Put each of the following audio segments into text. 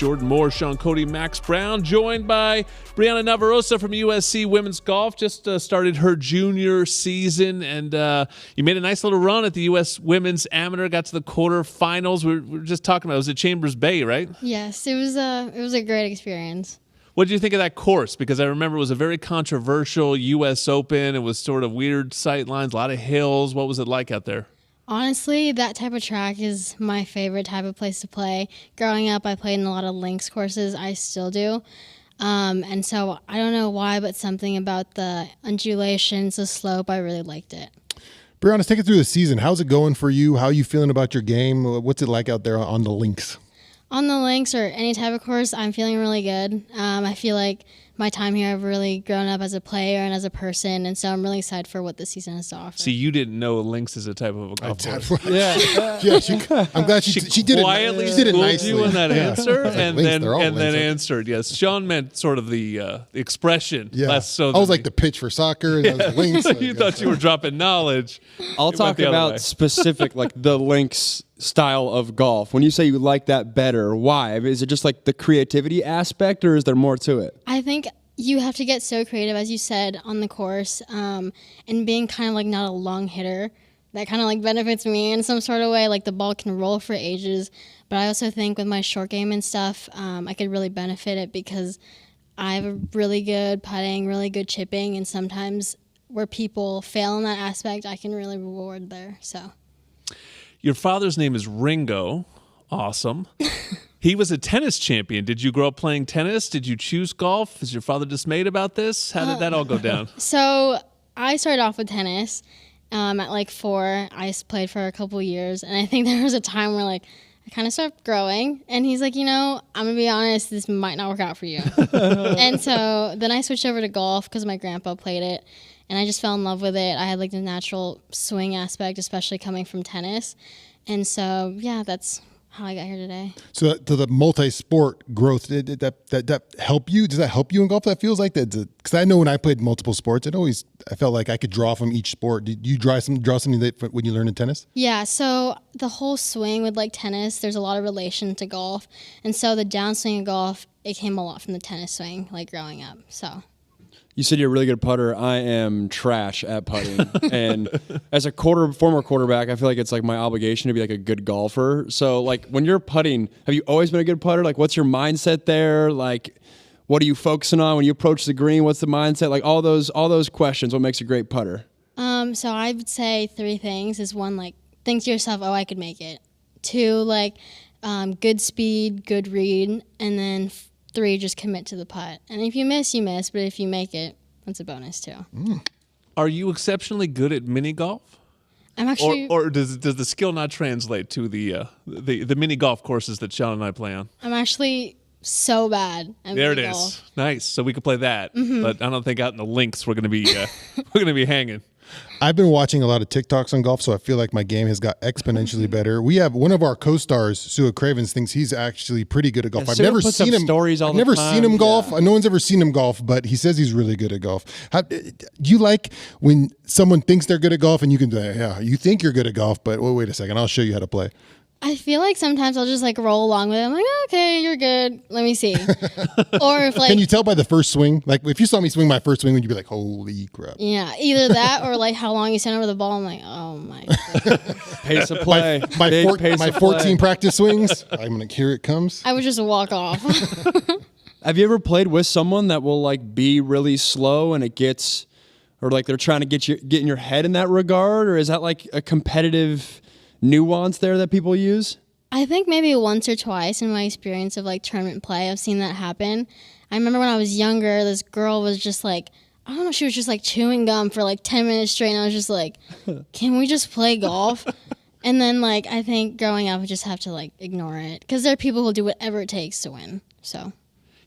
Jordan Moore, Sean Cody, Max Brown, joined by Brianna Navarrosa from USC Women's Golf. Just started her junior season, and you made a nice little run at the U.S. Women's Amateur, got to the quarterfinals. We were just talking about it. Was at Chambers Bay, right? Yes, it was a great experience. What did you think of that course? Because I remember it was a very controversial U.S. Open. It was sort of weird sight lines, a lot of hills. What was it like out there? Honestly, that type of track is my favorite type of place to play. Growing up, I played in a lot of links courses. I still do. And so I don't know why, but something about the undulations, the slope, I really liked it. Brianna, take it through the season. How's it going for you? How are you feeling about your game? What's it like out there on the links? On the links or any type of course, I'm feeling really good. I feel like my time here, I've really grown up as a player and as a person, and so I'm really excited for what the season has to offer. See, you didn't know links is a type of a golf course. I'm glad she did quietly it. She did it nicely. You in that answer, and links, then answered. Yes, Sean meant sort of the expression. Yeah, less so I was like the pitch for soccer. And I was links. You thought you were dropping knowledge. I'll talk about specific, like the links style of golf. When you say you like that better, why? Is it just like the creativity aspect, or is there more to it? I think you have to get so creative, as you said, on the course, and being kind of like not a long hitter. That kind of like benefits me in some sort of way. Like the ball can roll for ages, but I also think with my short game and stuff, I could really benefit it because I have a really good putting, really good chipping, and sometimes where people fail in that aspect, I can really reward there. So. Your father's name is Ringo. Awesome. He was a tennis champion. Did you grow up playing tennis? Did you choose golf? Is your father dismayed about this? How did that all go down? So I started off with tennis at like 4. I played for a couple years, and I think there was a time where like I kind of stopped growing, and he's like, I'm going to be honest, this might not work out for you. And so then I switched over to golf because my grandpa played it, and I just fell in love with it. I had like the natural swing aspect, especially coming from tennis. And so, yeah, that's how I got here today. So the multi-sport growth, did that help you? Does that help you in golf? That feels like that? Because I know when I played multiple sports, I felt like I could draw from each sport. Did you draw something that when you learned in tennis? Yeah, so the whole swing with like tennis, there's a lot of relation to golf. And so the downswing of golf, it came a lot from the tennis swing, like growing up, so. You said you're a really good putter. I am trash at putting. And as a former quarterback, I feel like it's like my obligation to be like a good golfer. So like when you're putting, have you always been a good putter? Like what's your mindset there? Like what are you focusing on when you approach the green? What's the mindset? Like all those questions, what makes a great putter? So I would say 3 things is 1, like think to yourself, oh, I could make it. 2, like good speed, good read, and then 3, just commit to the putt. And if you miss, you miss. But if you make it, that's a bonus too. Are you exceptionally good at mini golf? I'm actually, or does the skill not translate to the mini golf courses that Sean and I play on? I'm actually so bad at there mini it is. golf. Nice. So we could play that. But I don't think out in the links we're gonna be hanging. I've been watching a lot of TikToks on golf, so I feel like my game has got exponentially better. We have one of our co-stars, Sua Cravens, thinks he's actually pretty good at golf. I've never seen him. I've never seen him golf. No one's ever seen him golf, but he says he's really good at golf. Do you like when someone thinks they're good at golf and you can say, yeah, you think you're good at golf, but wait a second, I'll show you how to play. I feel like sometimes I'll just like roll along with it. I'm like, oh, okay, you're good. Let me see. Or if like, can you tell by the first swing? Like if you saw me swing my first swing, would you be like, holy crap? Yeah, either that or like how long you stand over the ball. I'm like, oh my God. Pace of play. My 14 practice swings. I'm gonna here it comes. I would just walk off. Have you ever played with someone that will like be really slow and it gets, or like they're trying to get in your head in that regard, or is that like a competitive nuance there that people use? I think maybe once or twice in my experience of like tournament play, I've seen that happen. I remember when I was younger, this girl was just like, I don't know, she was just like chewing gum for like 10 minutes straight, and I was just like, can we just play golf? And then like, I think growing up, I just have to like ignore it because there are people who will do whatever it takes to win. So.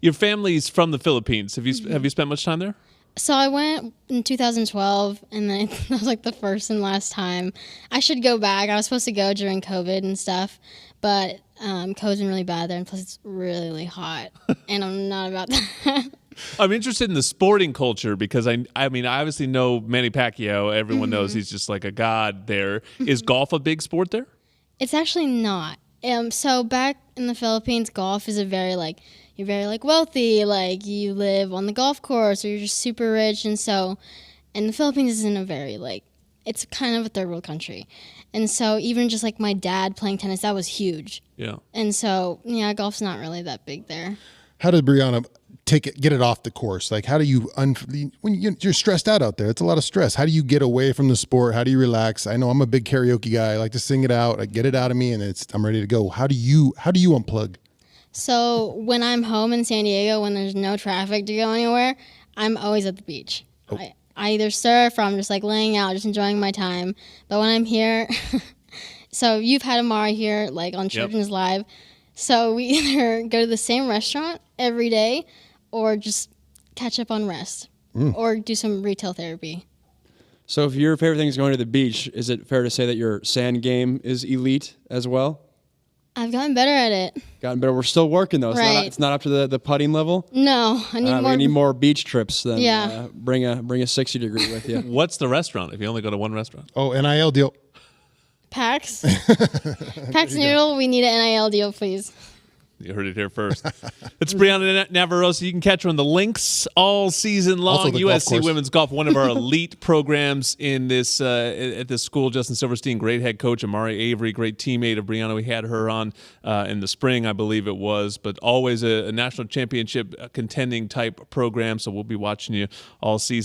Your family's from the Philippines. Have you spent much time there? So I went in 2012, and then that was like the first and last time. I should go back. I was supposed to go during COVID and stuff, but COVID's been really bad there, and plus it's really, really hot, and I'm not about that. I'm interested in the sporting culture because I mean, I obviously know Manny Pacquiao. Everyone knows he's just like a god there. Is golf a big sport there? It's actually not. So back in the Philippines, golf is a very like you're very like wealthy, like you live on the golf course or you're just super rich, and so and the Philippines isn't a very like it's kind of a third world country. And so even just like my dad playing tennis, that was huge. Yeah. And so yeah, golf's not really that big there. How did Brianna get it off the course? Like, how do you when you're stressed out there? It's a lot of stress. How do you get away from the sport? How do you relax? I know I'm a big karaoke guy. I like to sing it out. I get it out of me, and I'm ready to go. How do you unplug? So when I'm home in San Diego, when there's no traffic to go anywhere, I'm always at the beach. Oh. I either surf or I'm just like laying out, just enjoying my time. But when I'm here, so you've had Amari here like on Trojans Live. So we either go to the same restaurant every day or just catch up on rest or do some retail therapy. So if your favorite thing is going to the beach, is it fair to say that your sand game is elite as well? I've gotten better at it. Gotten better. We're still working, though. Right. It's not up to the putting level? No. I need more. We need more beach trips then. Yeah. Bring a 60 degree with you. What's the restaurant if you only go to one restaurant? Oh, NIL deal. Pax Noodle, we need an NIL deal, please. You heard it here first. It's Brianna Navarrosa. You can catch her on the links all season long. USC Women's Golf, one of our elite programs in this at this school. Justin Silverstein, great head coach. Amari Avery, great teammate of Brianna. We had her on in the spring, I believe it was, but always a national championship contending type program. So we'll be watching you all season.